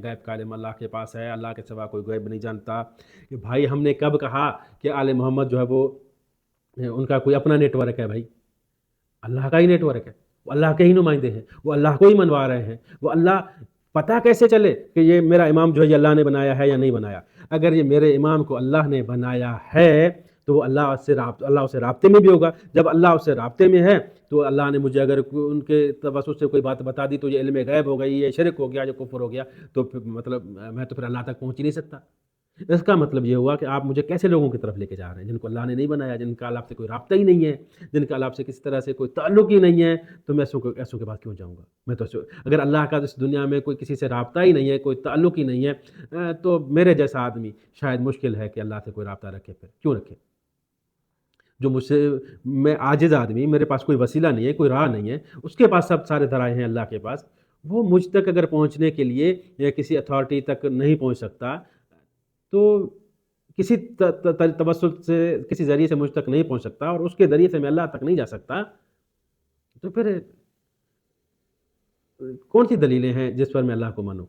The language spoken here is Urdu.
غیب کا علم اللہ کے پاس ہے، اللہ کے سوا کوئی غیب نہیں جانتا، کہ بھائی ہم نے کب کہا کہ آل محمد جو ہے وہ ان کا کوئی اپنا نیٹ ورک ہے؟ بھائی اللہ کا ہی نیٹ ورک ہے، وہ اللہ کے ہی نمائندے ہیں، وہ اللہ کو ہی منوا رہے ہیں، وہ اللہ پتہ کیسے چلے کہ یہ میرا امام جو ہے یہ اللہ نے بنایا ہے یا نہیں بنایا؟ اگر یہ میرے امام کو اللہ نے بنایا ہے تو وہ اللہ اسے رابطے میں بھی ہوگا، جب اللہ اس سے رابطے میں ہے تو اللہ نے مجھے اگر ان کے توسط سے کوئی بات بتا دی تو یہ علم غیب ہو گئی، یہ شرک ہو گیا، یہ کفر ہو گیا، تو پھر مطلب میں تو پھر اللہ تک پہنچ ہی نہیں سکتا۔ اس کا مطلب یہ ہوا کہ آپ مجھے کیسے لوگوں کی طرف لے کے جا رہے ہیں جن کو اللہ نے نہیں بنایا، جن کا اللہ سے کوئی رابطہ ہی نہیں ہے، جن کا اللہ سے کسی طرح سے کوئی تعلق ہی نہیں ہے، تو میں ایسوں کے بعد کیوں جاؤں گا؟ میں تو اگر اللہ کا اس دنیا میں کوئی کسی سے رابطہ ہی نہیں ہے، کوئی تعلق ہی نہیں ہے، تو میرے جیسا آدمی شاید مشکل ہے کہ اللہ سے کوئی رابطہ رکھے، پھر کیوں رکھے؟ جو مجھ سے میں عاجز آدمی، میرے پاس کوئی وسیلہ نہیں ہے، کوئی راہ نہیں ہے، اس کے پاس سب سارے ذرائع ہیں اللہ کے پاس، وہ مجھ تک اگر پہنچنے کے لیے یا کسی اتھارٹی تک نہیں پہنچ سکتا، تو کسی توسط سے کسی ذریعے سے مجھ تک نہیں پہنچ سکتا اور اس کے ذریعے سے میں اللہ تک نہیں جا سکتا، تو پھر کون سی دلیلیں ہیں جس پر میں اللہ کو مانوں؟